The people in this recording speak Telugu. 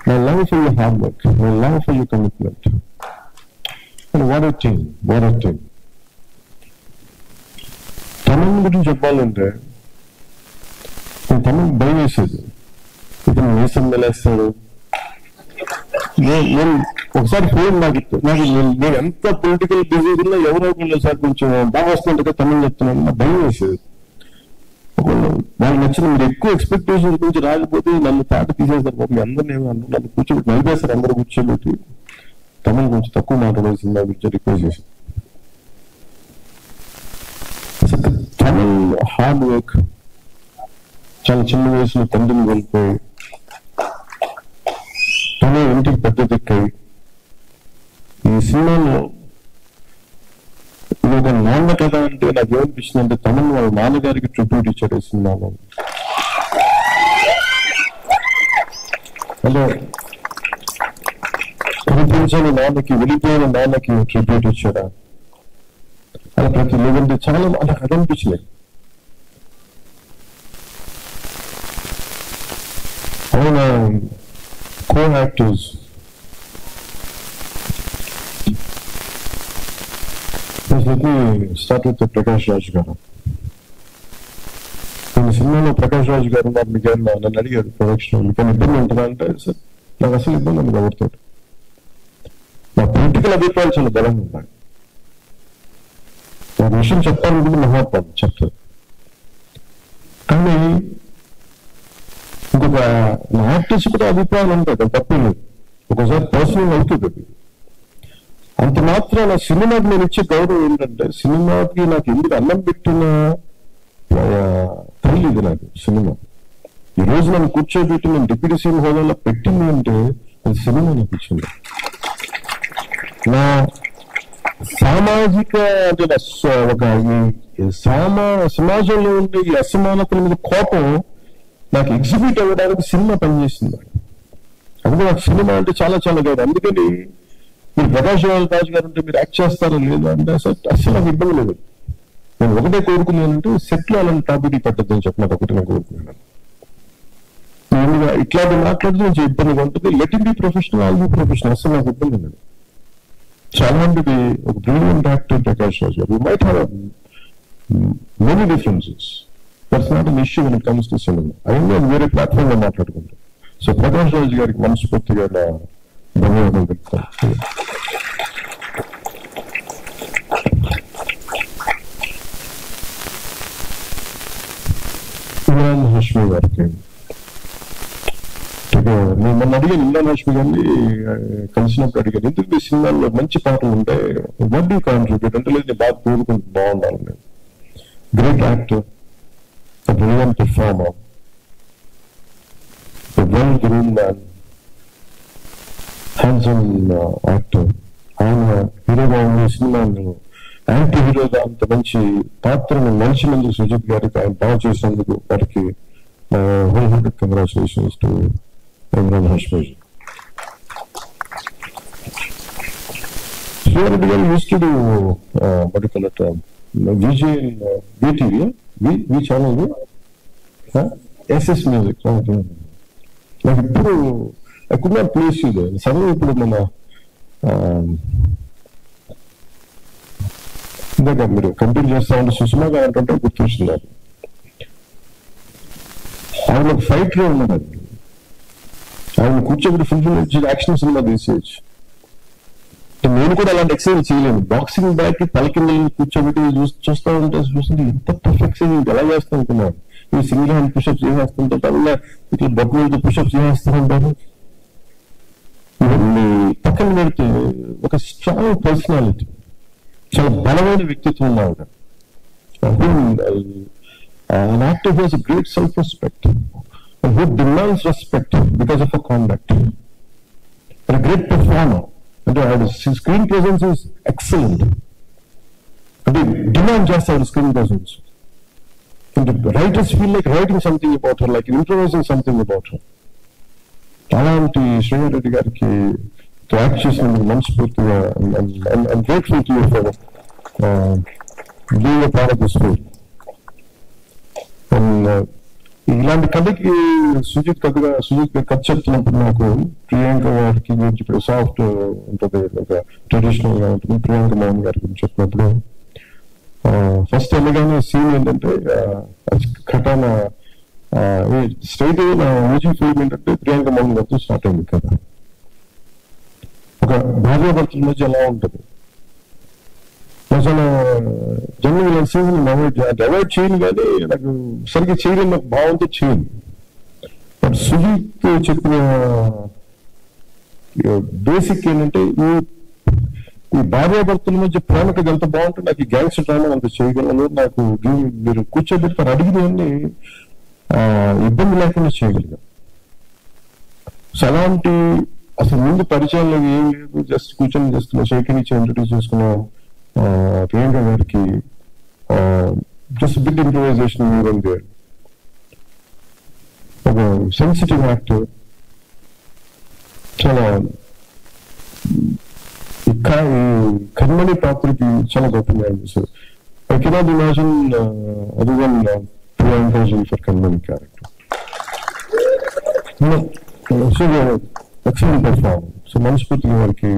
my love for your hard work, my love for your commitment. And what a team, what a team. తమిళ గురించి చెప్పాలంటే తమిళ భయం వేసేది. ఇతను వేసం వెళ్ళేస్తాడు. నేను ఒకసారి ఫోన్ నేను ఎంత పొలిటికల్ బిజీ ఉన్నా ఎవరో ఒకసారి కొంచెం బాగా వస్తున్నట్టుగా తమిళ చెప్తున్నాను, నాకు భయం వేసేది. వాళ్ళకి నచ్చిన మీరు ఎక్కువ ఎక్స్పెక్టేషన్ గురించి రాకపోతే నన్ను తాట తీసేస్తారు. పాపం అందరినీ నన్ను కూర్చోబెట్టి నలిపేస్తారు. అందరూ కూర్చోబెట్టి తమిళ గురించి తక్కువ మాట్లాడాల్సింది గురించి రిక్వెస్ట్ చేశాను. తమిళ హార్డ్ వర్క్, చాలా చిన్న వయసులో తండ్రిని వెళ్ళిపోయి తన ఇంటికి పెద్ద దిక్కాయి. ఈ సినిమాలో ఇది నాన్న కథ అంటే నాకు ఏమనిపిస్తుంది అంటే తమిళ వాళ్ళ నాన్నగారికి ట్రిబ్యూట్ ఇచ్చాడు ఈ సినిమాలో. అంటే కనిపించని నాన్నకి, వెళ్ళిపోయిన నాన్నకి ట్రిబ్యూట్ ఇచ్చాడా అలా ప్రతి లేదంటే చాలా అలా కథ అనిపించలేదు. ఆయన co-actors let me start with Prakash Raj గారు. ఈ సినిమాలో ప్రకాష్ రాజ్ గారు మీకు నన్ను అడిగారు ప్రొడక్షన్ మీకు ఇబ్బంది ఉంటుందా అంటే సార్ నాకు అసలు ఇబ్బంది ఉంది ఎవరితో. నా పొలిటికల్ అభిప్రాయాలు చాలా బలంగా ఉన్నాయి. ఒక విషయం చెప్పాలనుకుంటే మహాత్మాలు చెప్తారు. కానీ ఇంకొక యాక్టర్స్ కూడా అభిప్రాయాలు ఉంటాయి, అది తప్పే లేదు. ఒకసారి పర్సనల్ అవుతుంది అది. అంత మాత్రం నా సినిమాకి నేను ఇచ్చే గౌరవం ఏంటంటే సినిమాకి నాకు ఎందుకు అన్నం పెట్టిన తల్లి ఇది నాకు సినిమా. ఈ రోజు నన్ను కూర్చోబెట్టి నేను డిప్యూటీ సీఎం హోదాలో పెట్టింది అంటే అది సినిమా అనిపించింది. నా సామాజిక అంటే ఒక సమాజంలో ఉండే ఈ అసమానతల మీద కోపం నాకు ఎగ్జిబిట్ అవ్వడానికి సినిమా పనిచేస్తుంది. అందుకే నాకు సినిమా అంటే చాలా చాలా గౌరవం. అందుకని మీరు ప్రకాష్ రాజ్ గారు అంటే మీరు యాక్ట్ చేస్తారో లేదు అంటే అసలు నాకు ఇబ్బంది లేదు. నేను ఒకటే కోరుకున్నానంటే సెట్ లో అలాంటి టాపిక్ పెట్టద్దని చెప్పి నాకు ఒకటి నేను కోరుకున్నాను. ఇట్లాంటి మాట్లాడితే కొంచెం ఇబ్బందిగా ఉంటుంది. Let it be professional, all be professional. అసలు నాకు ఇబ్బంది లేదు. చాలా మందిది ఒక బ్రిలియంట్ యాక్టర్ ప్రకాష్ రాజ్ గారు. You might have many differences. That's not an issue when it comes to cinema. అయినా వేరే ప్లాట్ఫామ్ లో మాట్లాడుకుంటాం. సో ప్రకాష్ రాజ్ గారికి మనస్ఫూర్తిగా ధన్యవాదాలు చెప్తాను. ఇమ్రాన్ హాష్మి గారికి నేను మొన్న అడిగాను. ఇమ్రాన్ హాష్మి గారిని కలిసినప్పుడు అడిగాను, ఎందుకు మీ సినిమాల్లో మంచి పాటలు ఉంటే వాట్ డూ కాంట్రిబ్యూట్ అంటే లేదు నేను బాగా కోరుకుంటూ బాగుండాలి. నేను great actor, brilliant performer, well groomed man, handsome actor. ఆయన హీరోగా ఉన్న సినిమాను యాంటీ హీరోగా అంత మంచి పాత్రను మలిచినందుకు సుజిత్ గారికి, ఆయన బాగా చేసినందుకు వారికి whole hearted congratulations to Imran Hashmi. Srireddy గారు used to do what do you call it, VJ in VTV, V channel, SS music. నాకు ఇప్పుడు I could not place you there. సరే ఇప్పుడు మన ఇందాక మీరు కంప్లీట్ చేస్తా ఉంటే సుష్మా గారు అంటే గుర్తొస్తున్నారు. ఆయన ఒక ఫైట్ లో ఉన్నాడు. ఆయన కూర్చోబెట్టి ఫుల్ యాక్షన్ సినిమా తీసేయచ్చు. నేను కూడా అలాంటి ఎక్సర్సైజ్ చేయలేను. బాక్సింగ్ బ్యాగ్ తలకింద కూర్చోబెట్టి చూస్తా చూస్తుంటే ఎంత పర్ఫెక్ట్ ఎలా చేస్తా అనుకున్నాను. ఈ సింగిల్ హ్యాండ్ పుషప్స్ చేసేస్తుంటారు, అలా ఇట్లా బొమ్మలతో పుషప్స్ చేసేస్తూ ఉంటారు. ఇవన్నీ పక్కన పెడితే ఒక స్ట్రాంగ్ పర్సనాలిటీ, చాలా బలమైన వ్యక్తిత్వం ఉన్నాడు. An actor who has a great self-respect and who demands respect because of her conduct. And a great performer. And his screen presence is excellent. And they demand just our screen presence. And the writers feel like writing something about her, like improvising something about her. అలాంటి శ్రీరెడ్డి గారికి యాక్ట్ చేసినందుకు మనస్ఫూర్తిగా I'm grateful to you for being a part of this film. And ఇలాంటి కథకి సుజిత్ కథ చెప్తున్నప్పుడు నాకు ప్రియాంక గారికి గురించి ఇప్పుడు సాఫ్ట్ ఉంటుంది, ఒక ట్రెడిషనల్ గా ఉంటుంది. ప్రియాంక మోహన్ గారి గురించి చెప్పినప్పుడు ఫస్ట్ వెళ్ళగానే సీన్ ఏంటంటే ఘటన స్ట్రైట్ నా మ్యూజిక్ ఫిల్మ్ ఏంటంటే ప్రియాంక మోహన్ గారితో స్టార్ట్ అయింది కదా. ఒక భార్యాభర్తల మధ్య ఎలా ఉంటుంది అసలు జనరల్ సీజన్ అవాయిడ్ చేయను, కానీ నాకు సరిగ్గా చేయలేదు, నాకు భావంతో చేయను. బట్ సుజిత్ చెప్పిన బేసిక్ ఏంటంటే ఈ భార్యాభర్తల మధ్య ప్రేమకి ఎంత బాగుంటుంది, నాకు ఈ గ్యాంగ్స్టర్ డ్రామా అంత చేయగలను, నాకు మీరు కూర్చోబెట్టి అడిగినవన్నీ ఇబ్బంది లేకుండా చేయగలిగాను. సో అలాంటి అసలు ముందు పరిచయంలో ఏం లేదు, జస్ట్ కూర్చొని జస్ట్ షేకింగ్ ఇచ్చి ఇంట్రడ్యూస్ చేసుకున్నాం ప్రియాంక గారికి. జస్ట్ బిగ్ ఇంప్రూవైజేషన్ ఉంది. ఒక సెన్సిటివ్ యాక్టర్, చాలా ఈ కర్మణి పాత్రకి చాలా గొప్పగా అనిపిస్తుంది. I cannot imagine other than Priyanka for Karmani character. Excellent performance. So మనస్ఫూర్తిగా వారికి